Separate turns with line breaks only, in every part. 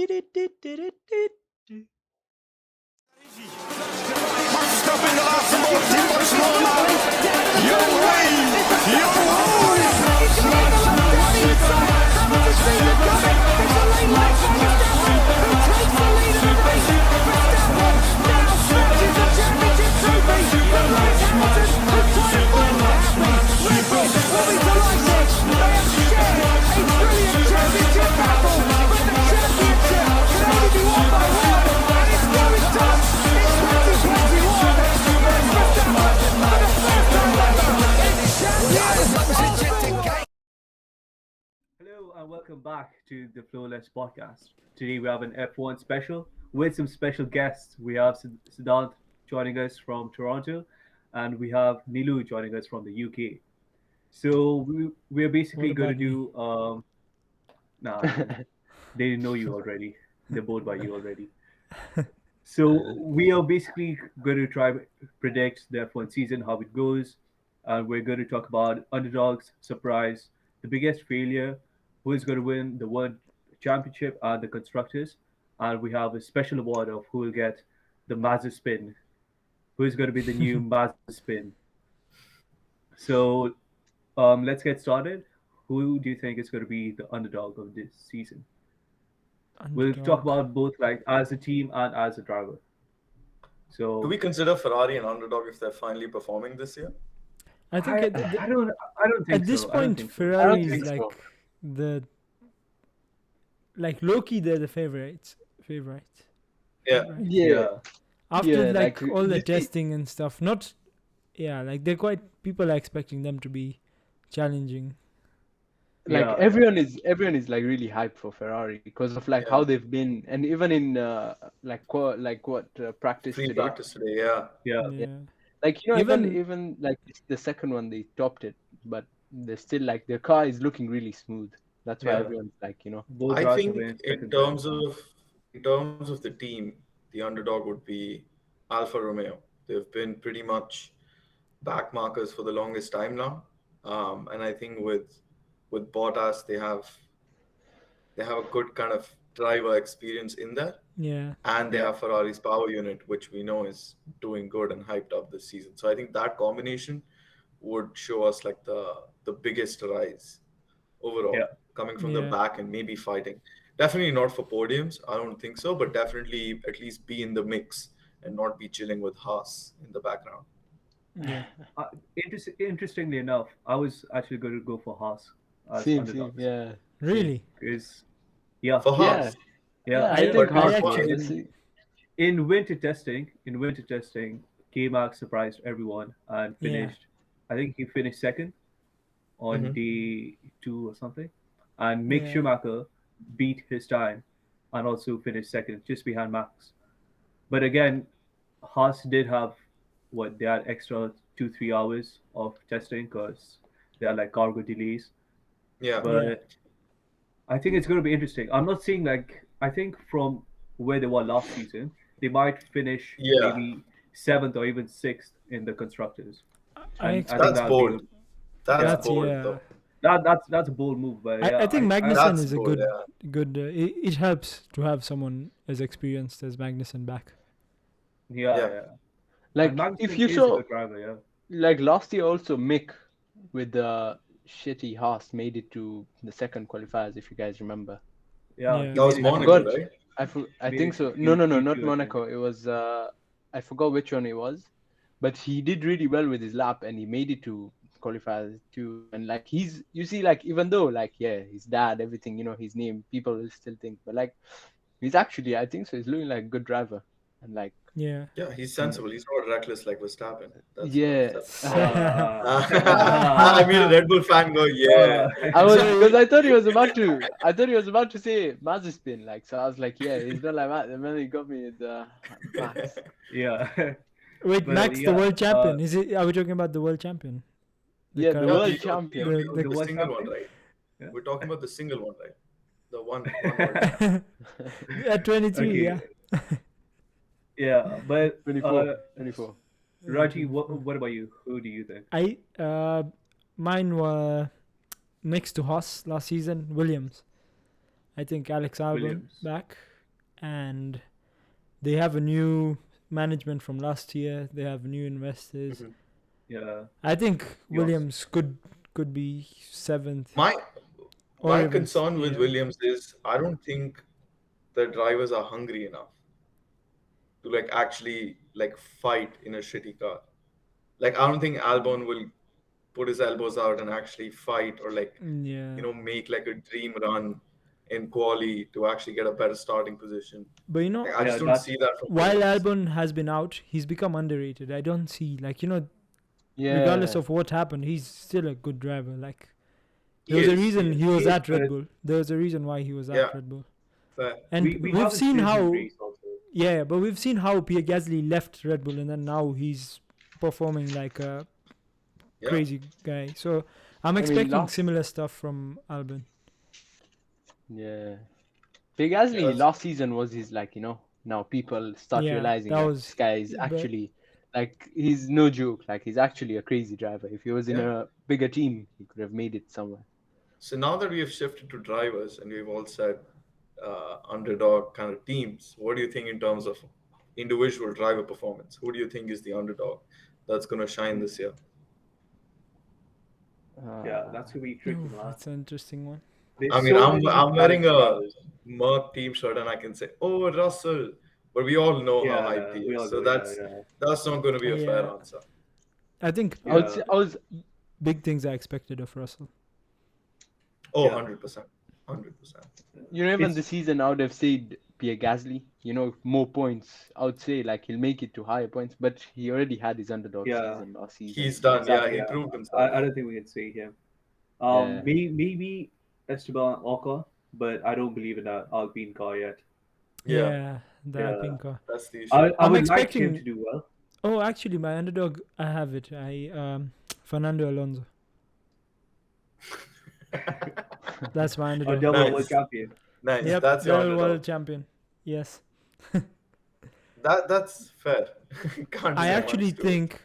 Stop in de laatste bocht, die wordt sneller.
Hello and welcome back to the Flowless Podcast. Today we have an F1 special with some special guests. We have Siddhant joining us from Toronto, and we have Nilu joining us from the UK. So we're basically
What
going to
about
do. Nah, they know you already. They're bored by you already. So we are basically going to try predict the F1 season, how it goes, and we're going to talk about underdogs, surprise, the biggest failure, who is going to win the World Championship, and the constructors, and we have a special award of who will get the Mazepin, who is going to be the new Mazepin. So let's get started. Who do you think is going to be the underdog of this season? We'll talk
underdog?
about both like as a team and as a driver. So
Do we consider Ferrari an underdog if they're finally performing this year?
I think
I don't think
at this
so. I don't
point,
think so.
Ferrari is
think
like
so.
the low-key, they're the favorite.
Yeah.
Right.
Yeah.
After
Yeah,
like
like,
all the
you see-
testing and stuff, not like they're quite. People are expecting them to be challenging.
Like
Yeah.
everyone is like really hyped for Ferrari because of like
Yeah.
how they've been, and even in practice
Free
today.
practice today, yeah.
Yeah.
Yeah.
Like
Even-
even like the second one they topped it, but they're still like their car is looking really smooth. That's why
Yeah.
everyone's like
Both
I
drives
think
have been
in
second
terms
place.
of the team, the underdog would be Alfa Romeo. They've been pretty much back markers for the longest time now. And I think with Bottas they have a good kind of driver experience in there.
Yeah.
And they
Yeah.
have Ferrari's power unit, which we know is doing good and hyped up this season. So I think that combination would show us like the biggest rise overall,
Yeah.
coming from the
Yeah.
back and maybe fighting. Definitely not for podiums, I don't think so, but definitely at least be in the mix and not be chilling with Haas in the background.
Yeah.
Interestingly enough, I was actually going to go for Haas as
same,
underdogs.
yeah.
Really.
Because yeah,
For Haas,
yeah.
I
I-
think
I
Haas
actually-
will.
In winter testing, K-Max surprised everyone and
Yeah.
finished. I think he finished second on
Mhm.
day 2 or something, and Mick
Yeah.
Schumacher beat his time and also finished second, just behind Max. But again, Haas did have they had extra 2-3 hours of testing because they had like cargo delays.
yeah.
But
Yeah.
I think it's going to be interesting. I'm not saying like I think from where they were last season, they might finish
Yeah.
maybe 7th or even 6th in the constructors.
I
And I
expect
think
That's
that'll be-
bold. That's bold,
yeah.
though.
that's a bold move, but yeah,
I think Magnussen
That's
is a
bold,
good. It helps to have someone as experienced as Magnussen back.
yeah,
Yeah.
yeah.
Like
And Magnussen
if you
is a
saw
good driver, yeah.
like last year also Mick with the shitty Haas made it to the second qualifiers, if you guys remember.
Yeah,
Yeah.
That was
he made it-
Monaco,
forgot.
right?
I
Made
think
it
so.
to
No,
Q2,
not
I think.
Monaco. It was I forgot which one it was, but he did really well with his lap and he made it to qualifiers too. And like you see, like even though like his dad, everything, his name, people will still think, but like he's actually, I think so, he's looking like a good driver and like
Yeah.
Yeah, he's sensible. He's not reckless like Verstappen. That's
yeah.
I made a Red Bull fan go, yeah.
I was
So-
because I thought he was about to say Mazepin, like so I was like, yeah, he's not like that. And then he got me with Max.
yeah.
Wait,
Well,
Max,
yeah,
the world champion. Are we talking about the world champion? The
Yeah,
car-
the
No,
world
the-
champion.
The,
The
world
single one,
champion?
right?
Yeah.
We're talking about the single one, right? The one world
At 23,
Okay.
yeah.
Yeah, but
24. 24.
Raji, what about you? Who do you think?
Mine were next to Haas last season. Williams. I think Alex Albon
Williams.
back. and they have a new management from last year. They have new investors.
Mhm.
Yeah.
I think
Yes.
Williams could be 7th.
My
Or
my
even
concern with
yeah.
Williams is I don't think the drivers are hungry enough to like actually like fight in a shitty car. Like I don't think Albon will put his elbows out and actually fight or like
Yeah.
make like a dream run in quali to actually get a better starting position.
But
Like I
Yeah,
just don't
that's-
see that from
while
Williams.
Albon has been out, he's become underrated. I don't see
Yeah.
regardless of what happened, he's still a good driver. Like
He
there was a
is,
reason he
he
was
is,
at Red
but-
Bull. There was a reason why he was
Yeah.
at Red Bull.
Fair.
And
we
we've
haven't
seen
his
how
race also.
yeah, but we've seen how Pierre Gasly left Red Bull and then now he's performing like a
Yeah.
crazy guy. So I'm
mean,
expecting
last-
similar stuff from Albon.
Yeah. Big Gasly
that's-
last season was his now people start
Yeah,
realizing
that
that
was-
this guy is
but-
actually he's no joke. Like he's actually a crazy driver. If he was in
Yeah.
a bigger team, he could have made it somewhere.
So now that we have shifted to drivers and we've all said underdog kind of teams, what do you think in terms of individual driver performance? Who do you think is the underdog that's going to shine this year?
Yeah, that's gonna be tricky,
Ooh,
man.
that's an interesting one.
There's
I mean,
so
I'm
many
I'm wearing a
drivers.
Merc team shirt and I can say, "Oh, Russell," but we all know how
Yeah,
hyped he
we
is.
all
So
know,
that's
yeah.
that's not going to be a fair
Yeah.
answer.
I think
Yeah.
I was
big things are expected of Russell.
Oh,
Yeah.
100%. 100%.
even
It's-
the season I would have said Pierre Gasly, more points. I would say like he'll make it to higher points, but he already had his underdog
Yeah.
season last season.
He's done.
Exactly,
Yeah, he
yeah.
proved himself.
I don't think we can say him.
Yeah.
Maybe Esteban Ocon, but I don't believe in that Alpine car yet.
Yeah,
The
Yeah.
Alpine car.
that's the issue.
I
I'm
would like
expecting-
him to do well.
Oh, actually, my underdog, I have it. Fernando Alonso. That's my
A
underdog.
double
Nice.
world champion.
Nice.
Yep,
That's your
double
underdog.
world champion. Yes.
That's fair. Can't
I
say
actually
much to it.
think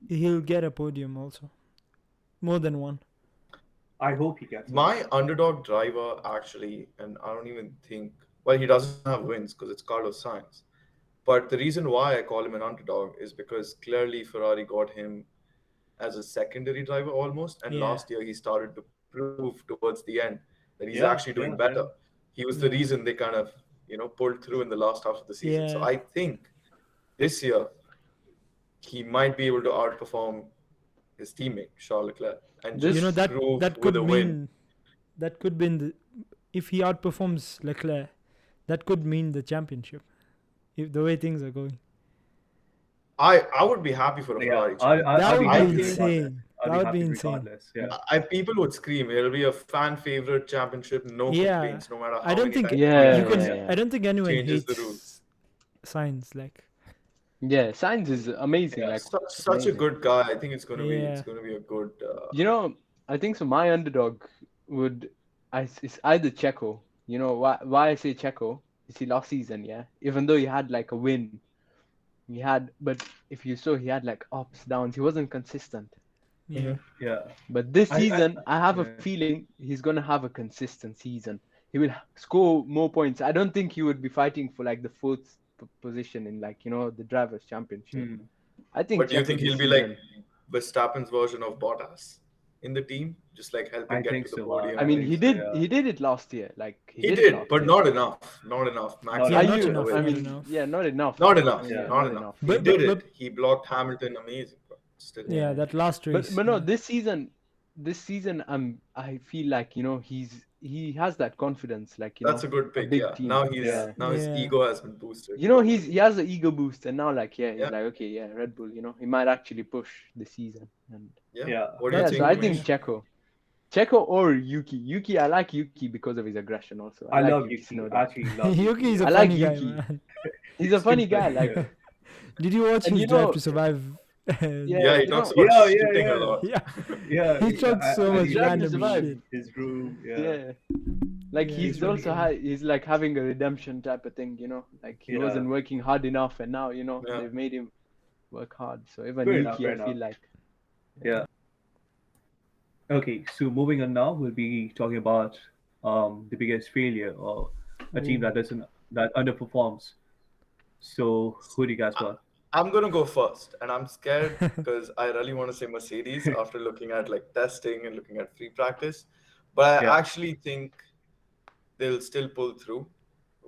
he'll get a podium also. More than one.
I hope he gets it.
My underdog driver actually, and I don't even think, well, he doesn't have wins because it's Carlos Sainz. But the reason why I call him an underdog is because clearly Ferrari got him as a secondary driver almost, and
Yeah.
last year he started to prove towards the end that he's
Yeah,
actually doing
yeah,
better.
yeah.
He was the
Yeah.
reason they kind of, pulled through in the last half of the season. So
Yeah.
I think this year he might be able to outperform his teammate Charles Leclerc and
This-
just
that
prove
that
with
could
a
mean
win.
that could mean if he outperforms Leclerc, that could mean the championship. If the way things are going.
I would be happy for a
Yeah,
Ferrari.
That would
I
be
think-
insane.
I'd
That would
happy
be insane.
regardless, Yeah.
People would scream. It'll be a fan favorite championship, no
Yeah.
complaints, no matter how
I don't
many
think
times
Yeah,
you can.
yeah.
I don't think anyone
Changes the
hates
rules.
signs like.
Yeah, Sainz is amazing.
Yeah,
like
such a
amazing.
good guy. I think it's gonna be
Yeah.
a good.
I think so. My underdog it's either Checo. Why I say Checo? You see, last season, yeah, even though he had like a win, but if you saw, he had like ups, downs. He wasn't consistent.
Yeah.
Yeah.
But this
I-
season, I have a
yeah.
feeling he's gonna have a consistent season. He will score more points. I don't think he would be fighting for like the fourth position in the drivers' championship.
Hmm.
I think.
But do you
Checo
think
this
he'll be like
season-
Verstappen's version of Bottas in the team, just like helping
I
get
think
to the
so,
podium?
I mean,
think
he
so,
did.
yeah.
He did it last year. Like
He
it
did,
last
but
year.
not enough. Not enough. Max
Yeah,
had
not
to
enough,
win.
I
not
mean,
enough.
yeah, not enough.
Not enough.
Yeah.
Not enough.
But-
he did
but-
it. He blocked Hamilton amazing. But still.
Yeah, that last race.
But no,
yeah.
this season, I feel like he has that confidence. Like
That's a good pick.
big
Yeah.
team.
Now
Yeah.
his
Yeah.
ego has been boosted.
he has an ego boost, and now he's
Yeah.
like, okay, yeah, Red Bull. He might actually push the season. And
Yeah.
Yeah.
What do you
yeah,
think?
so I think
Umesh?
Checo or Yuki. I like Yuki because of his aggression. Also,
I
like
love
Yuki
Yuki.
Tsunoda.
Actually, love
Yuki is a
I like
funny guy,
Yuki.
man.
He's a funny guy.
Stupid,
Like,
yeah.
Did you watch
And
his Drive to Survive?
Yeah, he
you
talks
know-
about
Yeah, yeah,
shooting
yeah.
a lot.
Yeah,
Yeah.
he talks so
and
much
he
Drive to
random
Survive.
shit.
His room.
yeah.
Yeah.
Like
Yeah,
he's
he's really
also
good.
he's like having a redemption type of thing, like he
Yeah.
wasn't working hard enough, and now
Yeah.
they've made him work hard. So even
Fair enough,
Yuki,
fair
I feel
enough.
like
Yeah. Okay, so moving on now, we'll be talking about the biggest failure or a team that underperforms. So who do you guys want?
I'm gonna go first, and I'm scared because I really want to say Mercedes after looking at like testing and looking at free practice, but I
Yeah.
actually think they'll still pull through,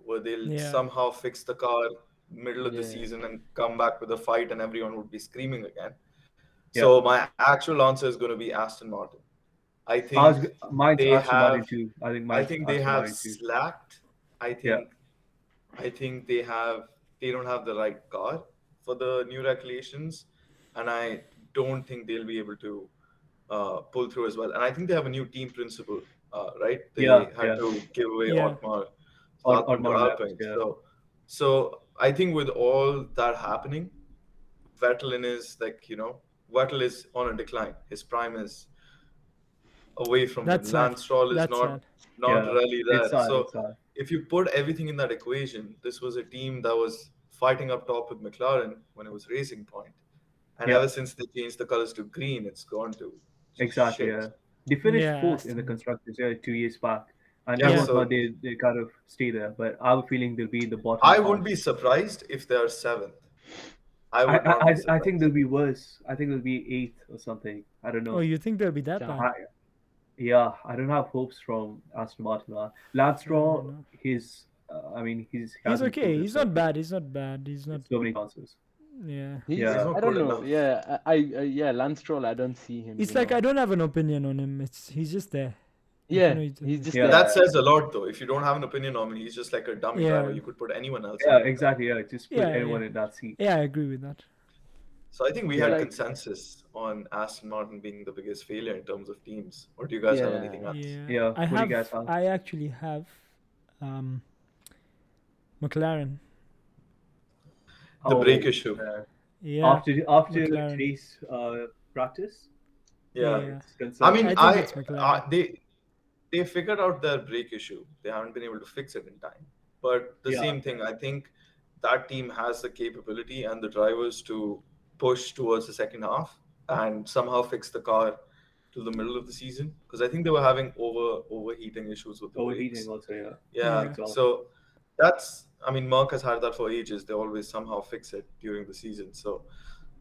where they'll
Yeah.
somehow fix the car middle of the
Yeah.
season and come back with a fight, and everyone would be screaming again.
Yeah.
So my actual answer is going to be Aston Martin. I think
Mine's
they
Aston Martin
have.
too. I think
I
mine's
think they
Aston
have
Martin too.
slacked. I
Yeah.
think. I think they don't have the right car for the new regulations, and I don't think they'll be able to pull through as well. And I think they have a new team principal, right? They
Yeah.
had
Yeah.
to give away
Yeah.
Otmar
Or
Zlatman to
more left.
Alpine.
Yeah.
So I think with all that happening, Vettel in his Vettel is on a decline. His prime is away from
That's
him.
sad.
Lance Stroll is
That's
not
sad.
not
Yeah.
really
It's
there.
sad.
So
It's sad.
if you put everything in that equation, this was a team that was fighting up top with McLaren when it was Racing Point. And
Yeah.
ever since they changed the colors to green, it's gone to
Exactly.
shit.
Yeah. They finished
Yeah,
fourth in the
Aston.
constructors 2 years back, and
Yeah,
everyone
so
thought they kind of stay there. But I have a feeling they'll be in the bottom
I
half.
wouldn't be surprised if they are seventh. I
I,
would not
I,
be
I think
surprised.
they'll be worse. I think they'll be eighth or something. I don't know.
Oh, you think they'll be that
Yeah.
bad?
I don't have hopes from Aston Martin. Lance Stroll,
know.
he's
He's
hasn't
okay.
proved
He's
himself
not bad. He's not bad. He's not.
so many chances.
Yeah.
He's,
Yeah.
not
I don't
good
know.
enough.
Yeah, yeah, Lance Stroll. I don't see him.
It's
you
like
know.
I don't have an opinion on him. He's just there.
Yeah,
know, he's-
he's just
Yeah.
there.
That says a lot, though. If you don't have an opinion on him, he's just like a dummy
Yeah.
driver. You could put anyone else.
Yeah,
in.
exactly. Yeah, just put
Yeah,
anyone
yeah.
in that seat.
Yeah, I agree with that.
So I think we
Yeah.
had
Like-
consensus on Aston Martin being the biggest failure in terms of teams. Or do you guys have
Yeah.
anything else?
Yeah,
I
what do you guys
have.
have?
I actually have. McLaren.
The
Oh,
brake issue.
Yeah.
After
McLaren.
today's practice,
Yeah.
Yeah.
it's concerned.
I mean,
I think it's McLaren.
they figured out their brake issue. They haven't been able to fix it in time. But the
Yeah.
same thing, I think that team has the capability and the drivers to push towards the second half and somehow fix the car to the middle of the season. Because I think they were having overheating issues with the brakes.
overheating also. Yeah.
Yeah.
Yeah.
So Merck has had that for ages. They always somehow fix it during the season. So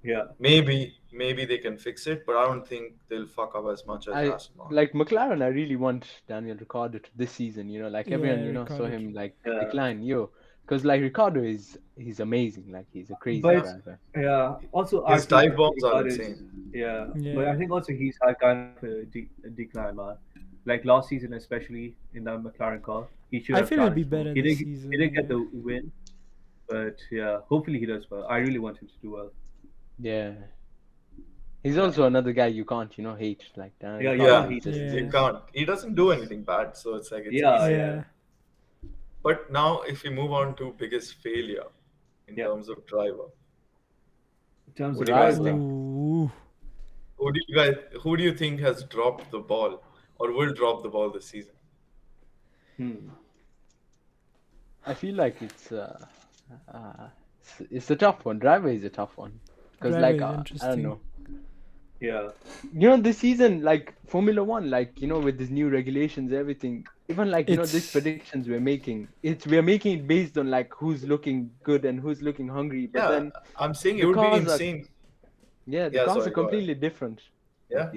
Yeah.
maybe they can fix it, but I don't think they'll fuck up as much as Aston Martin.
Like McLaren, I really want Daniel Ricciardo to this season. You know, like everyone,
Yeah,
saw
Ricciardo
him
too.
like
Yeah.
decline. Because like Ricciardo he's amazing. Like he's a crazy
But-
driver.
Yeah. Also,
His
I think
dive bombs are
Ricciardo is-
insane.
Yeah.
Yeah.
But I think also he's had kind of a decline, man. Like last season, especially in that McLaren car, he should
I
have
feel he'll
done
be
it more.
better
He
this
didn't,
season,
He didn't get
yeah.
the win, but yeah, hopefully he does well. I really want him to do well.
Yeah. He's also another guy you can't, hate like Daniel
Yeah,
Ricciardo.
yeah,
He's just-
Yeah.
You can't. He doesn't do anything bad, so it's like it's
Yeah,
easy.
Yeah.
But now, if we move on to biggest failure in
Yeah.
terms of driver,
In terms
What
of
do you guys
driver,
think?
Ooh.
who do you think has dropped the ball or will drop the ball this season?
I feel like it's a tough one. Driver is a tough one because
Driver
like
is
I don't
interesting.
know.
Yeah.
This season, like Formula One, like with these new regulations, everything. Even like these
It's-
predictions we're making, we're making it based on like who's looking good and who's looking hungry. But
Yeah,
then
I'm saying
the
it would be
cars are-
insane.
the
Yeah,
cars
sorry,
are
go ahead.
completely different.
Yeah.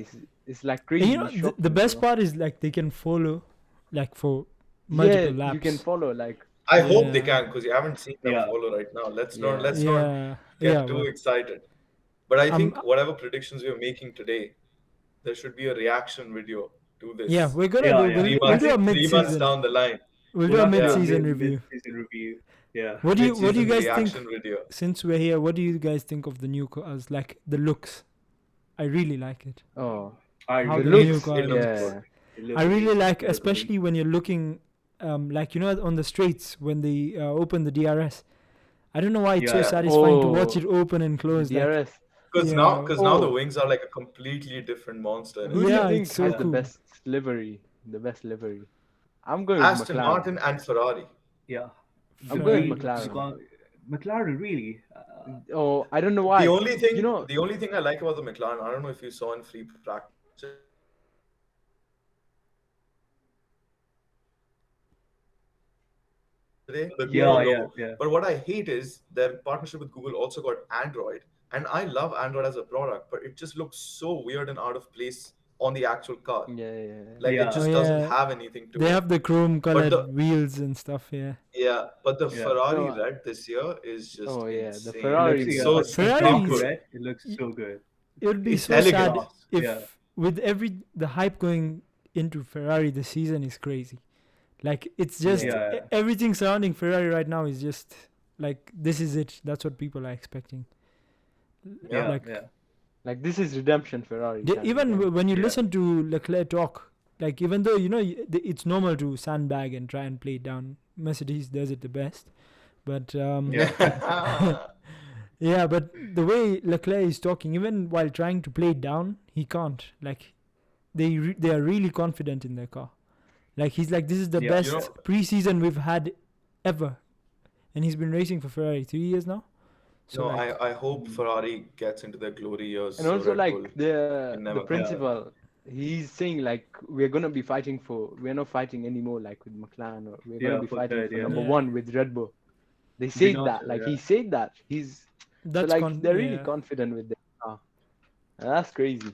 It's like crazy.
And the
shocking,
best part is like they can follow, like for multiple laps.
you can follow like
I hope they
Yeah.
can because you haven't seen them
Yeah.
follow right now. Let's
Yeah.
not get too
well,
excited. But I think
Um,
whatever predictions we are making today, there should be a reaction video to this.
yeah, we're gonna
Yeah,
do.
yeah.
We'll,
Three
we'll
months,
do a
3 months
mid-season.
down the line.
We'll do
We'll
a
have to do
mid-season
mid-
review.
Mid-season review. Yeah.
What do you
Mid-season
guys
reaction
think?
video.
Since we're here, what do you guys think of the new cars? Like the looks, I really like it.
oh
I
How
really
the
like
new
it.
car
It looks
yeah.
good.
It looks
I really
really
like,
good.
especially when you're looking, like on the straights when they open the DRS. I don't know why it's so
Yeah.
satisfying to watch
Oh,
it open and close. Like,
DRS.
Because
Yeah.
now the
Oh.
wings are like a completely different monster.
Who do
Yeah,
you think
it's so
has
cool.
the best livery? The best livery. I'm going with
Aston
McLaren.
Martin and Ferrari.
Yeah.
I'm
So
going
we-
with McLaren.
McLaren, really?
Oh, I don't know why.
The only thing,
you know,
the only thing I like about the McLaren, I don't know if you saw in free practice. yesterday, the
Yeah,
Google
yeah,
logo.
yeah.
But what I hate is their partnership with Google also got Android. And I love Android as a product, but it just looks so weird and out of place on the actual car.
Yeah.
Like
Yeah.
it just
Oh,
doesn't
yeah.
have anything to
They
it.
have the chrome
But
colored
the
wheels and stuff. Yeah.
but the
Yeah.
Ferrari
No,
red this year is just
oh yeah, the
insane.
It
Ferrari.
looks,
It's
yeah,
so
a
Ferrari
dark
is-
simple.
red. It looks so good.
It would be
It's
so
elegant.
sad if
Yeah.
with the hype going into Ferrari this season is crazy. Like it's just
Yeah.
everything surrounding Ferrari right now is just like this is it. That's what people are expecting.
Yeah.
Like
Like this is redemption Ferrari.
they,
kind of
even
thing.
when you
Yeah.
listen to Leclerc talk, like even though it's normal to sandbag and try and play it down, Mercedes does it the best. But yeah, but the way Leclerc is talking, even while trying to play it down, he can't. Like they are really confident in their car. Like he's like, this is the
Yeah.
best
You know-
preseason we've had ever, and he's been racing for Ferrari 3 years now. So
No,
like,
I hope Ferrari gets into their glory years.
And
so
also
Red
like
Bull
the
can never come.
principal, he's saying like we're gonna be fighting we're not fighting anymore like with McLaren, or we're
Yeah,
gonna be
for
fighting
third,
for
yeah.
number
Yeah.
one with Red Bull. They said
not,
that, like
yeah.
he said that. He's
that's
so like they're really
yeah.
confident with their car. And that's crazy.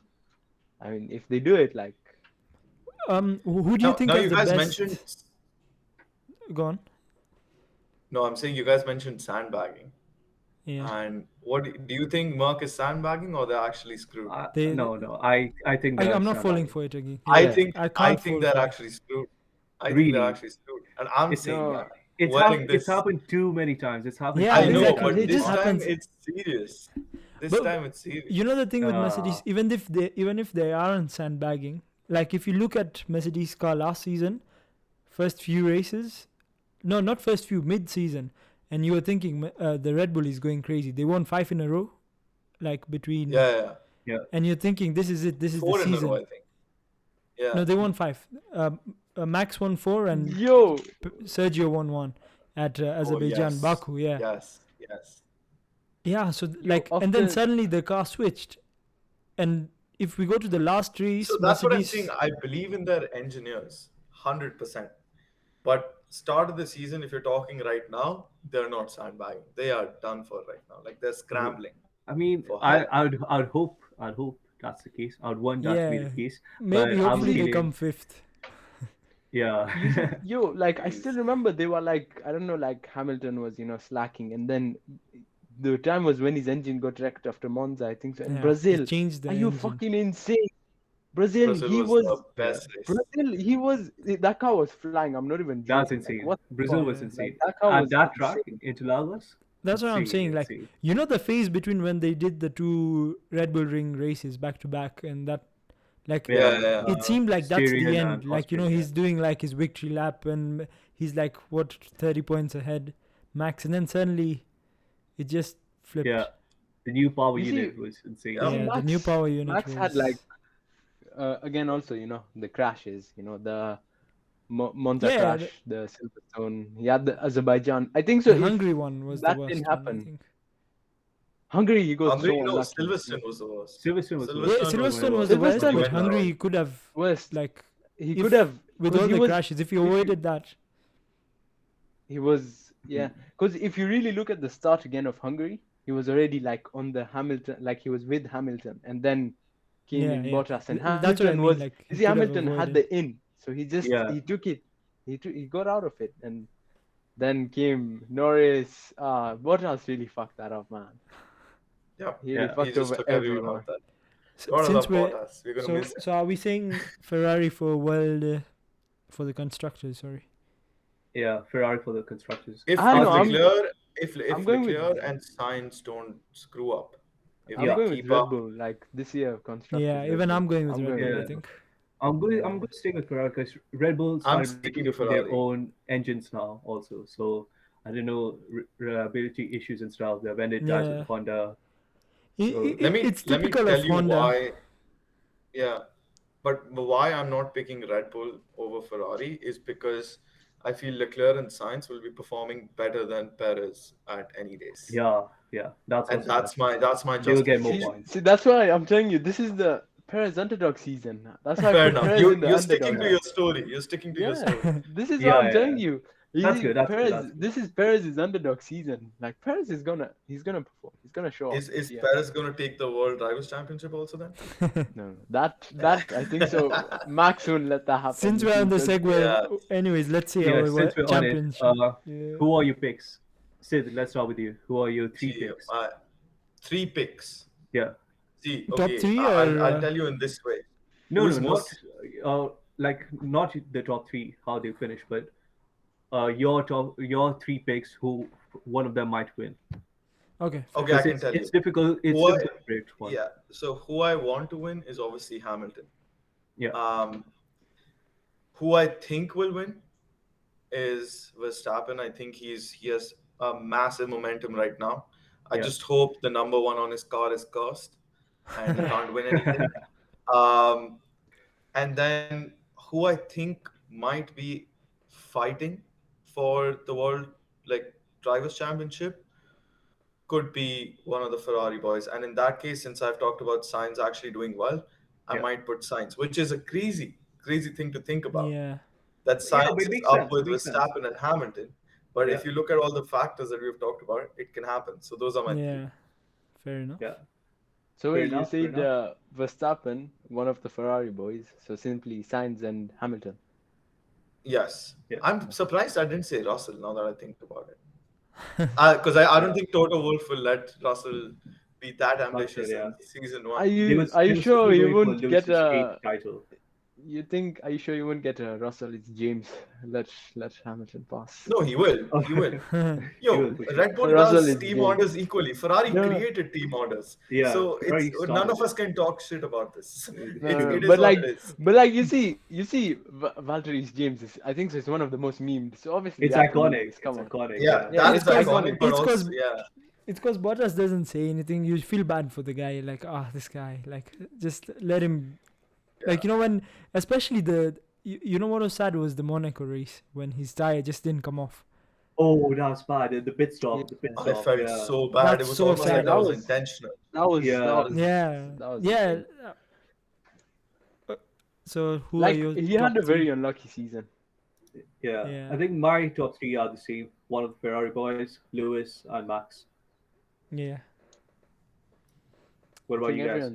I mean, if they do it, like
Who do you think
now
is
you
the
guys
best?
mentioned.
Go on.
No, I'm saying you guys mentioned sandbagging.
Yeah.
And what do you think Merc is sandbagging or they're actually screwed?
They-
No. I think
I'm
they're
not falling
sandbagging.
for it again.
I
Yeah,
think
I
I
can't
think
fall
they're
for it.
actually screwed. I think they're
Really?
actually screwed. And I'm
It's-
saying
No.
that.
It's,
Wearing
it's
this-
happened too many times. It's happened.
Yeah,
I
too
know,
many
exactly.
but
times.
It
this
just
time
happens.
it's serious. This
But
time it's serious.
You know the thing with Mercedes,
Ah.
even if they aren't sandbagging, like if you look at Mercedes' car last season, first few races, no, not first few, mid-season, and you were thinking the Red Bull is going crazy. They won 5 in a row, like between,
Yeah.
and you're thinking this is it, this is
4
the
in a
season.
row, I think. Yeah.
No, they won 5. Max won 4 and
yo,
Sergio won 1 at Azerbaijan,
yes.
Baku. Yeah.
Yes.
Yeah, so like, and then
after-
suddenly the car switched, and if we go to the last race,
So that's what I'm
Mercedes-
saying. I believe in their engineers, 100%. But start of the season, if you're talking right now, they're not sandbagging. They are done for right now. Like they're scrambling.
I mean,
For
I'd hope that's the case. I'd want that to be
Yeah.
the case.
maybe
but
hopefully they
obviously-
come 5th.
Yeah.
yo, like I still remember they were like, I don't know, like Hamilton was, slacking, and then the time was when his engine got wrecked after Monza, I think so. And
Yeah,
Brazil,
they changed the
are you
engine.
fucking insane? Brazil,
Brazil
he
was
was
the best race.
Brazil, that car was flying. I'm not even joking.
That's
Like,
insane.
what the
Brazil
fuck?
was
Like,
insane.
that car
At
was
that track,
insane.
Interlagos.
That's what I'm
insane,
saying. Like,
insane.
you know the phase between when they did the 2 Red Bull Ring races back to back, and that, like,
Yeah.
it seemed like that's the
Styria
end.
and
Like,
Austria,
he's doing like his victory lap, and he's like 30 points ahead, max, and then suddenly it just flipped.
Yeah. The new power
You see-
unit was insane.
Yeah,
Yeah, the new
Max-
power unit.
Max had
was-
like, again also, the crashes, the Monza
Yeah,
crash, the Silverstone. He had the Azerbaijan. I think so.
the
if
Hungary one was the
that
worst
didn't
one, I
happen,
think.
Hungary, he goes
Hungary,
so
no,
unlucky.
Silverstone was the worst.
Silverstone was
Silverstone
Yeah,
was
Silverstone was
the
the
worst.
worst,
Silverstone
but
went
Hungary
down.
he could have,
Worst.
like,
He
if-
could have,
with
'cause
all
he
the
was-
crashes, if you
if you-
avoided that.
He was, yeah. Because if you really look at the start again of Hungary, he was already like on the Hamilton, like he was with Hamilton, and then came in Bottas, and
That's what I
Hamilton
mean,
was.
like, he
See,
could have
Hamilton had
avoided.
the in, so he just
Yeah.
he took it, he got out of it, and then came Norris. Bottas really fucked that up, man.
Yeah.
He
Yeah.
really
He
fucked
just
over
took everyone
everyone.
out that.
S-
Gotta
Since
love
we're
Bottas. We're gonna miss him.
so are we saying Ferrari for world for the constructors? Sorry.
Yeah, Ferrari for the constructors.
If
I don't know, I'm-
Leclerc, if
I'm going with-
Leclerc and Sainz don't screw up, if
I'm
they
going with
keep
Red
up,
Bull, like this year constructors.
Yeah,
Red
even
Bull.
I'm going with
I'm
Red
going
Bull.
with
I
Red
think.
I'm going to stick with Ferrari because Red Bull
I'm
started
sticking
making
to
their
Ferrari.
own engines now also. So I don't know reliability issues and stuff. They've ended that
Yeah.
with Honda.
I-
So,
I-
let me
it's
let me
typical
tell
of
you
Honda.
why. Yeah, but why I'm not picking Red Bull over Ferrari is because I feel Leclerc and Sainz will be performing better than Perez at any days.
Yeah, that's
and
also
that's my
They will get more
justification.
points.
See, that's why I'm telling you, this is the Perez underdog season. That's why I
Fair
put
enough.
Perez
You,
in the
you're
underdog.
sticking to your story. You're sticking to your story.
This is
Yeah,
what I'm
yeah.
telling you.
That's good, that's good,
Perez,
that's good.
this is Perez's underdog season. Like Perez is he's gonna perform. He's gonna show
Is
off. Yeah.
Perez going to take the World Drivers' Championship also then?
No, that I think so. Max won't let that happen.
Since we're on the
because-
segue,
Yeah.
anyways, let's see
Yeah,
how
since we're on it,
championship. Yeah.
who are your picks? Sid, let's start with you. Who are your three
See,
picks?
3 picks.
Yeah.
See,
Top
okay,
three
I'll
or,
tell you in this way.
No,
Who's
no,
most-
not like not the top three, how they finish, but your 3 picks, who one of them might win.
Okay.
Okay, I
Because
can tell
it's
you.
difficult. It's
Who I-
difficult to predict one.
Yeah. So who I want to win is obviously Hamilton.
Yeah.
Who I think will win is Verstappen. I think he has a massive momentum right now. I
Yeah.
just hope the number 1 on his car is cursed and he can't win anything. And then who I think might be fighting for the world drivers championship could be one of the Ferrari boys. And in that case, since I've talked about Sainz actually doing well, I
Yeah.
might put Sainz, which is a crazy thing to think about.
Yeah.
That
Yeah,
Sainz
but it
is
makes
up
sense,
with
it makes sense.
Verstappen and Hamilton. But if
Yeah.
you look at all the factors that we've talked about, it can happen. So those are my
Yeah. Fair enough.
Yeah.
So
Fair
wait, you
enough, fair
said Verstappen, one of the Ferrari boys. So simply Sainz and Hamilton.
Yes.
Yeah.
I'm surprised I didn't say Russell now that I think about it. Because I don't think Toto Wolff will let Russell be that ambitious
yeah.
in season
Are
1.
you sure
still
you
going for
won't get
Lewis's
a?
8th title.
Are you sure you won't get a Russell? It's James. Let Hamilton pass.
No, he will. He will.
He
Yo,
will, for sure.
Red Bull
Russell
does
is
team
big.
orders equally. Ferrari
No.
created team orders.
Yeah,
So
Ferrari
none
started
of us can talk shit about this.
No,
It
but
is what
like,
it is.
you see, Valtteri James is. I think so. It's one of the most memed. So obviously,
It's
you have to
iconic.
believe
It's
this. Come on.
iconic.
Yeah,
Yeah,
that
it's
is
cause-
iconic. But
it's
also,
cause-
yeah.
It's because Bottas doesn't say anything. You feel bad for the guy. Like, this guy. Like, just let him. Like, when, especially you know what was sad was the Monaco race when his tire just didn't come off.
Oh, that was bad. The pit stop.
Yeah.
The pit
I
stop.
felt
Yeah.
so bad.
That's
It was
so
almost
sad.
like that
That
was
was-
intentional.
That was.
Yeah.
That was.
Yeah.
That was
Yeah.
insane.
So who are
Like
your
he had
top
a very
three?
unlucky season.
Yeah.
Yeah.
I think my top 3 are the same. One of the Ferrari boys, Lewis, and Max.
Yeah.
What
I
about
think
you guys?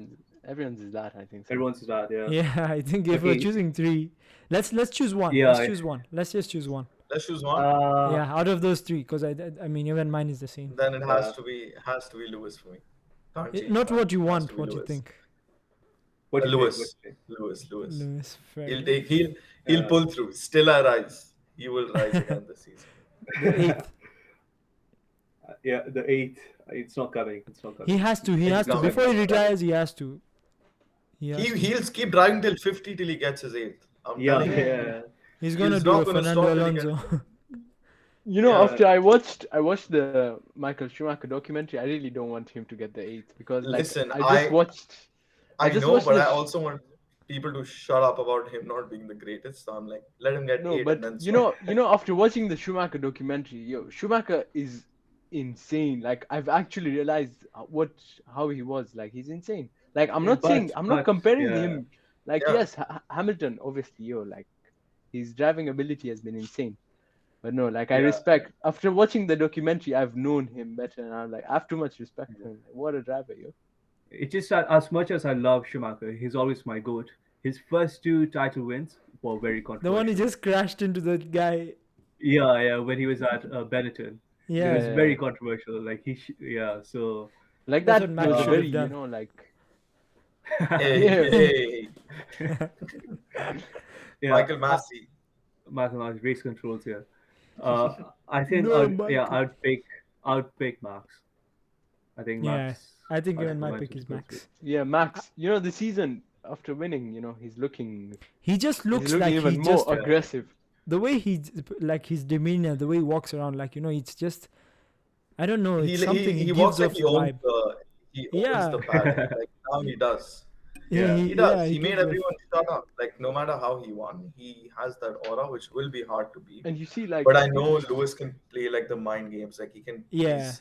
everyone's is that. I think so.
Everyone's is that, yeah.
Yeah. I think if we're
Okay.
choosing 3, let's choose one.
Yeah,
Let's
I-
choose one. Let's just choose one.
Let's choose one.
Yeah, out of those 3, because I mean even mine is the same.
Then it
Yeah.
has to be Lewis for me. Can't change
Not
that.
what you
Has
want.
to be
What you
Lewis.
think?
What do you
Lewis.
think?
Lewis.
Lewis. Fair
He'll
enough.
he'll
Yeah.
pull through. Still I rise. He will rise again this season.
The 8th.
Yeah, the 8th. It's not coming. It's not coming.
He has to. He has to.
No,
Before he
no.
retires, he has to. He has to.
He'll keep driving till 50 till he gets his 8th. I'm
Yeah,
telling you.
yeah.
He's gonna
he's
do
not
a
gonna
Fernando
stop till he gets-
Alonso.
Yeah.
After I watched the Michael Schumacher documentary, I really don't want him to get the 8th because like,
Listen,
I just watched.
I
just
know,
watched
but
the
I
sh-
also want people to shut up about him not being the greatest. So I'm like, let him get
No,
8
but
and then
you know, after watching the Schumacher documentary, Schumacher is insane. Like I've actually realized how he was. Like he's insane. Like I'm not saying I'm not
but,
comparing
yeah.
him. Like
Yeah.
yes, Hamilton obviously, like his driving ability has been insane. But no, like I
Yeah.
respect. After watching the documentary, I've known him better, and I'm like, I have too much respect for him. Like, what a driver, yo!
It's just that as much as I love Schumacher, he's always my goat. His first 2 title wins were very
The
controversial.
one he just crashed into the guy.
Yeah, when he was at Benetton. It
Yeah.
was very controversial. Like so
Like
That's
that
what Max
was
should
very,
have done.
like
Hey,
yeah,
Michael Massey.
Max race controls here. I think
No,
I'd pick Max. I think
Yeah,
Max.
I think
Max
even my
Max
pick is
goes
Max.
yeah, Max. The season after winning, he's looking
He just looks
he's looking
like
even
he
more
just
aggressive.
the way like his demeanor, the way he walks around, like it's just I don't know. It's something he gives
walks like
off
he
the
owns
vibe.
he
Yeah.
owns the paddock. Like now he does.
Yeah,
He does. He
gives
made
off-
everyone shut up. Like no matter how he won, he has that aura which will be hard to beat.
And you see, like,
But I know Lewis can play like the mind games. Like he can.
Yeah.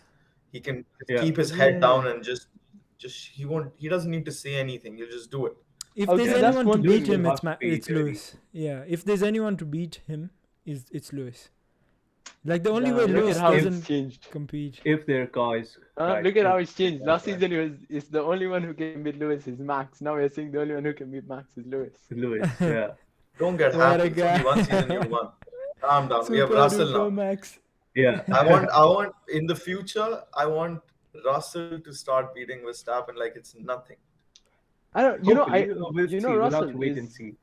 He can
Yeah.
keep his head
Yeah.
down and just he doesn't need to say anything. He'll just do it.
If
Okay,
there's
that's
anyone to
one
beat
thing
him,
you
it's
have to be
it's
very-
Lewis. Yeah, if there's anyone to beat him, it's Lewis. Like the only
Nah,
way
look
Lewis
at how
doesn't
it's changed.
compete.
If their car is right,
Look at how
if
it's changed.
their
Last
car is
season it's the only one who can beat Lewis is Max. Now we're saying the only one who can beat Max is Lewis.
right. Lewis, yeah.
Don't get
What a
happy. It's only one season you
guy.
won. Calm down. We have
Super
Russell
duper
now.
Max.
Yeah.
I want in the future. I want Russell to start beating Verstappen like it's nothing.
I don't.
Hopefully, we'll
You
see.
know,
We'll have
Russell
to wait and
is-
see.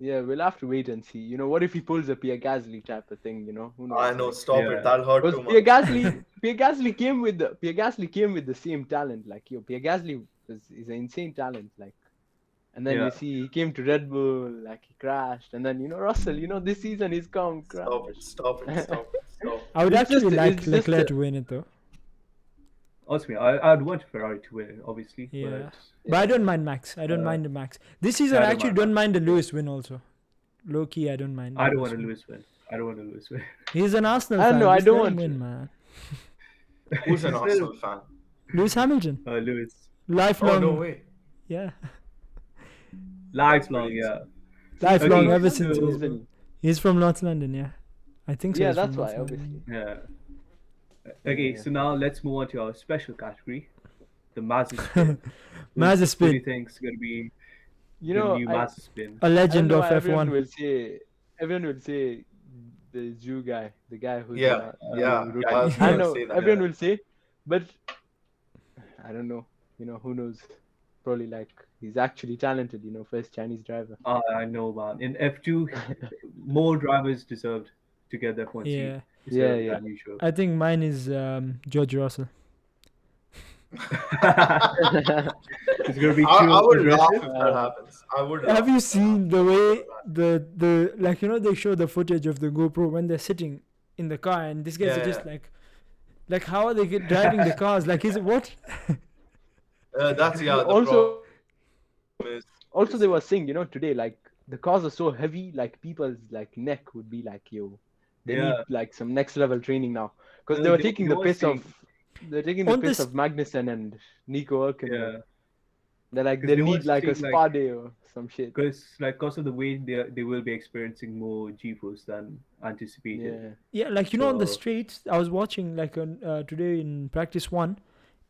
Yeah, we'll have to wait and see. What if he pulls a Pierre Gasly type of thing? Who knows?
I know.
Like,
Stop
Yeah.
it. That'll hurt
because
too
Pierre
much.
Gasly came with the same talent. Like Pierre Gasly is an insane talent. Like, and then
Yeah.
you see he came to Red Bull, like he crashed, and then Russell. This season he's come.
Stop it. Stop it. Stop it. Stop.
I would
It's
actually
just-
like
it's just
Leclerc
a-
to win it though.
Also, I'd want Ferrari to win, obviously.
Yeah. But I don't mind Max. I don't
Yeah.
mind the Max. This season
Yeah, I
I
don't
actually
mind
don't
Max.
mind the Lewis win also. Low key, I don't mind.
But I don't
Lewis
want to
win.
lose win. I don't want to lose win.
He's an Arsenal
I
fan.
know, I
Just
don't
let him
want
win,
to.
man.
Who's an
Instead
Arsenal
of-
fan?
Lewis Hamilton,
Lewis.
lifelong.
Oh no way.
Yeah,
Lifelong, yeah.
lifelong
Okay,
ever
so-
since. He's from North London. Yeah, I think so.
Yeah,
he's from
that's why,
North London.
obviously.
Yeah. Okay,
Yeah.
so now let's move on to our special category, the Mazda spin.
Mazda
What do you
spin,
think is going to be
You
the
know,
new
I
Mazda spin?
a
don't
legend
know
of
why everyone
F1.
will say the Jew guy, the guy who's
Yeah. Yeah.
rookie.
I was
I
gonna
know
say that.
everyone will say, but I don't know. Who knows? Probably like he's actually talented. First Chinese driver.
I know, man. In F2, more drivers deserved to get their points.
Yeah,
Yeah.
Unusual.
I think mine is George Russell.
It's going to be
I
too
would laugh
aggressive.
if that happens. I would.
Have
laugh.
you seen the way the like they show the footage of the GoPro when they're sitting in the car and these guys
Yeah,
are just
yeah.
like how are they driving the cars? Like is it what?
That's the
Also-
problem is
Also, they were saying, today, like the cars are so heavy, like people's like neck would be like, they
Yeah.
need like some next level training now, because
No,
they were
they-
taking
they
the
were
piss
saying-
of, they're taking the
On
piss
this-
of Magnussen and Nico Hülkenberg.
Yeah.
They're like
'Cause
they
they were
need like a
saying,
spa
like-
day or some shit.
Because of the way they will be experiencing more G-force than anticipated.
Yeah.
Yeah, like on the
So-
straight, I was watching like on today in practice one,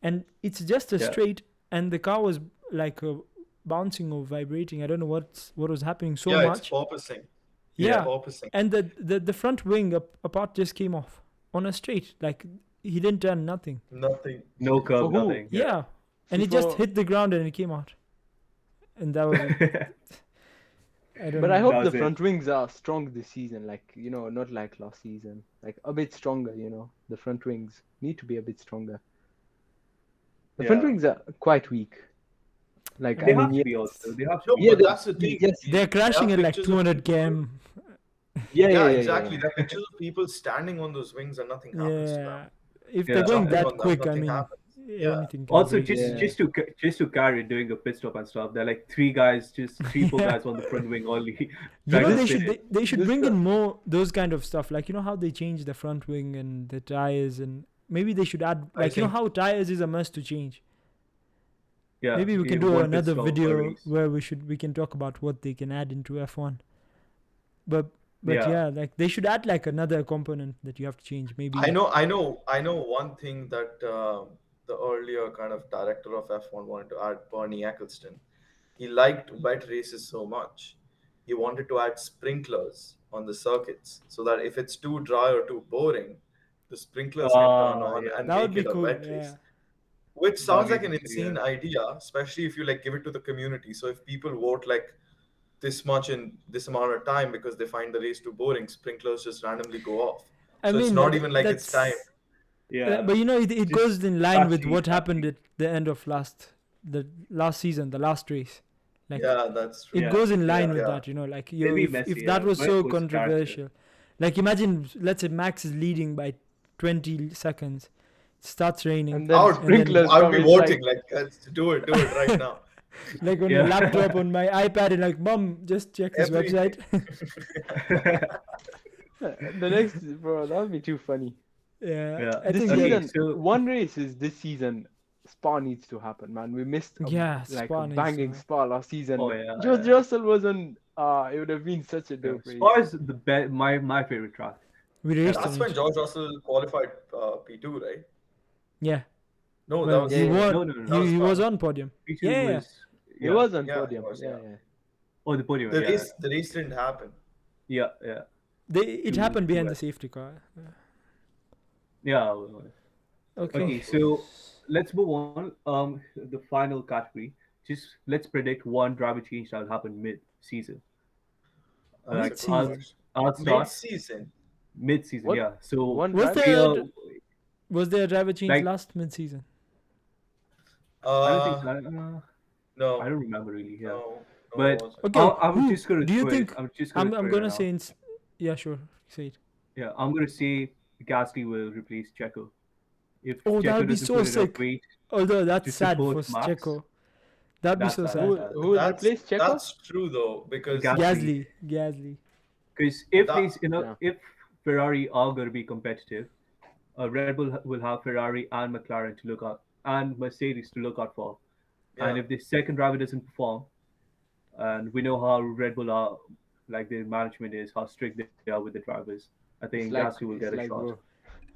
and it's just a
Yeah.
straight, and the car was like bouncing or vibrating. I don't know what was happening so
yeah,
much.
it's porpoising.
Yeah.
Porpoising.
And the front wing a part just came off on a straight. Like he didn't turn nothing.
Nothing.
No curve,
For who?
nothing.
Yeah, and it just
For-
hit the ground and it came out. And that was it. I don't
But
know.
I hope
That
the
was it.
front wings are strong this season, like not like last season, like a bit stronger. The front wings need to be a bit stronger. The front
Yeah.
wings are quite weak. Like
They
I
have
mean,
to be also. They have to
No,
be.
Yeah,
but
they-
that's the thing.
yes,
They're crashing
have
at like
pictures of
200
people-
km.
Yeah, exactly. The pictures of people standing on those wings and nothing happens to
Yeah,
them.
if
Yeah.
they're going
Jumping
that
on them,
quick, I
nothing
mean,
happens.
anything can
Also,
break.
just to carry doing a pit stop and stuff. There are like three guys, just three, four
Yeah.
guys on the front wing only.
You
trying
know
to
they
spin
should
it.
they should
This
bring
guy-
in more those kind of stuff. Like how they change the front wing and the tires, and maybe they should add
I
like
think-
how tires is a must to change.
Yeah,
Maybe we can
you
do
want pit
another
stop per
video
race.
where we can talk about what they can add into F1. But
Yeah.
yeah, like they should add like another component that you have to change. Maybe
I know one thing that the earlier kind of director of F1 wanted to add, Bernie Eccleston. He liked wet races so much. He wanted to add sprinklers on the circuits so that if it's too dry or too boring, the sprinklers can turn on
yeah.
and
That would
make
be
it a
cool.
wet
Yeah.
race. Which sounds like an
That'd be cool,
insane idea, especially if you like give it to the community. So if people vote like this much in this amount of time because they find the race too boring, sprinklers just randomly go off.
I
So it's
mean,
not even like it's
that's-
time.
Yeah,
but it
Just
goes in line with
flashy,
what happened
flashy.
at the end of the last season, the last race. Like
Yeah, that's true.
it
Yeah,
goes in line with
yeah.
that, like
It'll be
if
messy,
that
yeah,
was
but
so
it was
controversial. Like imagine, let's say Max is leading by 20 seconds, it starts raining,
And then
I would,
sprinklers
I would
come
be
inside.
voting like do it right now.
like on
Yeah.
your laptop, on my iPad, and like, Mom, just check this
Every-
website.
The next, bro, that would be too funny.
Yeah,
Yeah.
I
This
think
Okay,
season,
so-
one race is this season. Spa needs to happen, man. We missed
Yeah,
like
Spa
a
needs
banging
to-
Spa last season.
Oh, yeah,
George Russell was on. It would have been such a dope race.
Spa is the my favorite track.
We raced
That's
on
when
each.
George Russell qualified P2, right?
Yeah.
No, that
Well,
was
he
Yeah,
won.
No, no, no.
that was
He was
Prague.
on podium.
P2
Yeah, yeah.
was
he
yeah.
was on
Yeah,
podium.
it was,
Yeah,
yeah.
yeah.
Oh, the podium.
The
Yeah,
race didn't happen.
yeah, yeah,
It
Two-
happened
two
behind the
F.
safety car.
yeah.
Okay.
Okay, so let's move on. The final category. Just let's predict one driver change that will happen mid-season.
That's a
I'll
good
Mid-season.
question.
I'll start
Mid-season.
mid-season.
What?
Yeah. So
One
Was
driver.
we
there
are
was there a driver change
like
last mid-season?
I don't think
Uh,
so.
no,
I don't remember really. Yeah.
no, no, it
But
wasn't.
Okay.
I'm
Who
just gonna
do you
throw
think?
it. I'm just gonna
I'm
throw it
gonna
now.
say. Yeah, sure. Say it.
Yeah, I'm gonna say Gasly will replace Checo. If
Oh, that
Checo
would be
doesn't
so
put enough
sick.
weight
Although that's
to
sad for
support Max,
Checo. That'd be
that's
so
sad.
sad.
Who will replace Checo?
That's true though, because
Gasly.
Gasly.
Because if
That-
there's enough,
Yeah.
if Ferrari are going to be competitive, Red Bull will have Ferrari and McLaren to look out, and Mercedes to look out for. And
yeah,
if the second driver doesn't perform, and we know how Red Bull are, like their management is, how strict they are with the drivers, I think
It's like,
Gasly will
it's
get a
like,
shot.
bro.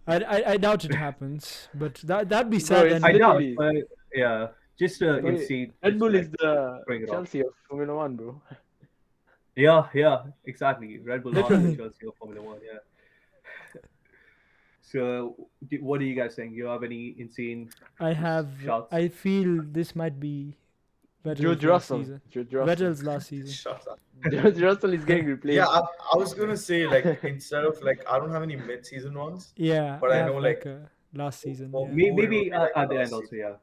I doubt it happens, but that'd be
Bro,
sad.
it's
And
I doubt,
literally-
but yeah, just
Bro,
insane.
Red Bull is
respect. Bring
the
it on.
Chelsea of Formula One, bro.
Yeah, exactly. Red Bull are the
Literally.
Chelsea of Formula One. Yeah. So, what do you guys think? You have any insane?
I have.
shots?
I feel this might be Vettel's
George
last
Russell.
season.
George Russell.
Vettel's last season.
shut up.
George Russell is getting replaced.
Yeah, I was gonna say like instead of like I don't have any mid-season ones.
Yeah,
But I
have
know, like,
last season.
well,
Yeah.
Maybe,
Who will
maybe
be like
at the
last
end also.
season?
Yeah.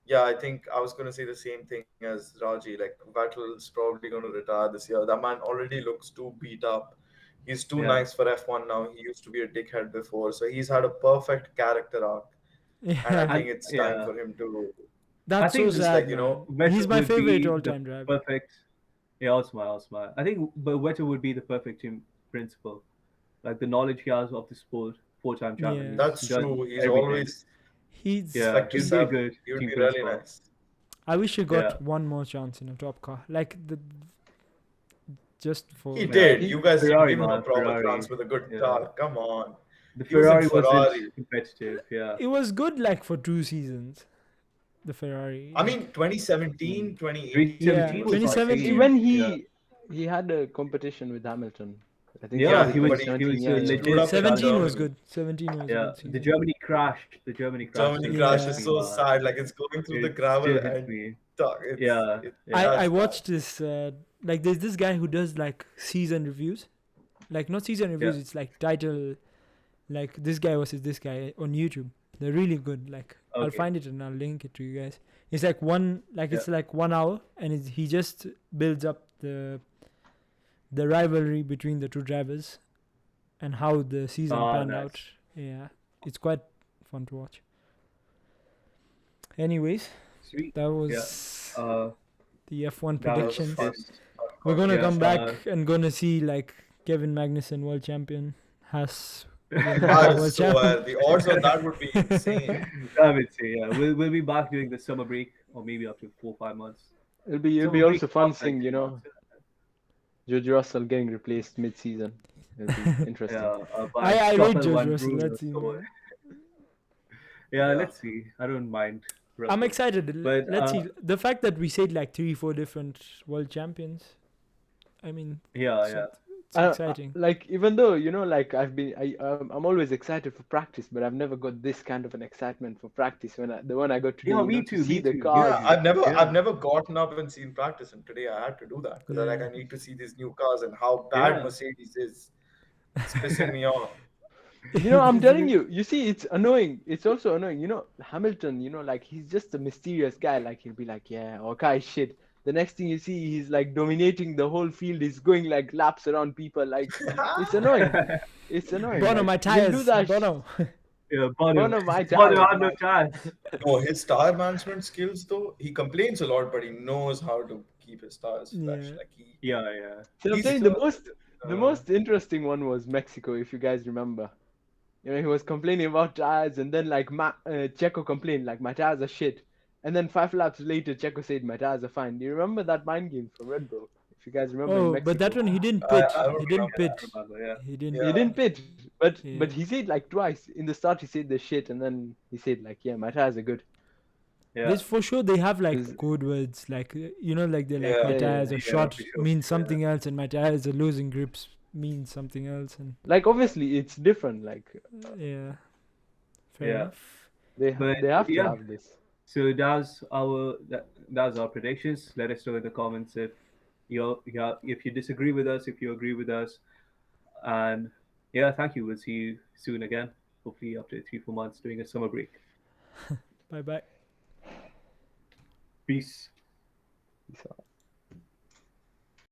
Yeah, I think I was gonna say the same thing as Raji. Like Vettel's probably gonna retire this year. That man already looks too beat up. He's too
Yeah.
nice for F1 now. He used to be a dickhead before, so he's had a perfect character arc, and
Yeah,
I think it's
yeah.
time for him to.
that's
think
so
it's
just
sad.
like, you know,
man. He's
Vettel
my
would be
favorite
the
all-time driver.
Perfect. Yeah, I'll smile. I think, but Vettel would be the perfect team principal. Like the knowledge he has of the sport, four-time champion.
Yeah.
That's
He does
true. He's
everything.
always
He's.
Yeah,
like
he'd
to
be a
serve.
good
He would
team
be really
principal.
nice.
I wish he got
Yeah.
one more chance in a top car, like just for.
He did.
He-
You guys didn't
Ferrari,
give him a
man,
proper
Ferrari.
chance with a good
Yeah.
car. Come on.
The
He was in
Ferrari
Ferrari.
wasn't competitive. Yeah.
It was good, like for 2 seasons. The Ferrari.
I mean, 2017, 2018.
2017 was
2017
insane.
When
Yeah.
he had a competition with Hamilton. I think
Yeah,
that
he was
2017,
a legit
Screwed up in
17 was
Germany.
good. 17 was a
Yeah,
good season.
the Germany crashed.
Germany
Yeah.
crash is so
Man.
sad. Like it's going through the
It
gravel
still hits
and
me.
it's,
Yeah,
it-
yeah.
I
that's bad.
watched this like there's this guy who does like season reviews, like not season reviews,
Yeah.
it's like title, like this guy versus this guy on YouTube. They're really good. Like I'll
Okay.
find it and I'll link it to you guys. It's like it's like 1 hour, and he just builds up the rivalry between the two drivers, and how the season panned
nice.
out. Yeah, it's quite fun to watch. Anyways,
Sweet.
that was
Uh,
the F1
that was
predictions.
fun.
We're gonna
Yeah,
come back and gonna see like Kevin Magnussen world champion, Haas
That
world
is so
champion.
wild. The odds on that would be insane.
I would say, yeah. We'll be back during the summer break, or maybe after 4 or 5 months.
It'll be
Summer
also
break
fun
after
seeing,
2
you know,
months.
George Russell getting replaced mid-season. It'll be interesting.
Yeah,
I
by
rate
Stoffel
George
van
Russell.
Broek
Let's
or
see.
someone.
man.
Yeah,
Yeah.
let's see. I don't mind.
I'm
Russell.
excited.
But,
Let's see. The fact that we said like 3-4 different world champions. I mean,
Yeah,
so
yeah.
it's exciting.
Like even though you know, like I'm always excited for practice, but I've never got this kind of an excitement for practice when the one I got to do,
Yeah,
you
me
know,
too,
to see
me
the
too.
cars.
Yeah,
Yeah.
I've never gotten up and seen practice, and today I had to do that because
Yeah.
I need to see these new cars and how bad
Yeah.
Mercedes is. It's pissing me off.
You know, I'm telling you, you see, it's annoying. It's also annoying. You know, Hamilton, you know, like he's just a mysterious guy. Like he'll be like, yeah, okay, shit. The next thing you see, he's like dominating the whole field. He's going like laps around people. Like it's annoying. It's annoying.
Bono,
like,
my
he'll
tires.
do that.
Bono.
Yeah, Bono.
Bono, my
Bono
tires,
had no
man.
chance.
No, his tire management skills though, he complains a lot, but he knows how to keep his tires fresh.
Yeah.
Like he,
Yeah, yeah.
So I'm
He's
saying
so-
the most interesting one was Mexico, if you guys remember. You know, he was complaining about tires, and then like Checo complained like my tires are shit, and then 5 laps later, Checo said my tires are fine. Do you remember that mind game from Red Bull? If you guys remember in
Oh,
Mexico.
but that one he didn't
I-
pit.
I don't
He didn't
remember
pit.
Remember, yeah.
He didn't.
He
Yeah.
didn't pit, but
Yeah.
he said like twice. In the start, he said the shit, and then he said like, "Yeah, my tires are good."
Yeah.
There's for sure they have like
Is-
code words like like they're like
Yeah.
my
Yeah,
tires
yeah,
are
yeah,
short
for sure,
means
yeah.
something else, and my tires are losing grips means something else, and
Like obviously it's different. Like
yeah, fair
Yeah.
enough.
But,
they have to
yeah.
have this.
So that's our predictions. Let us know in the comments if if you disagree with us, if you agree with us, and yeah, thank you. We'll see you soon again. Hopefully after 3-4 months doing a summer break.
Bye bye.
Peace.
Peace out.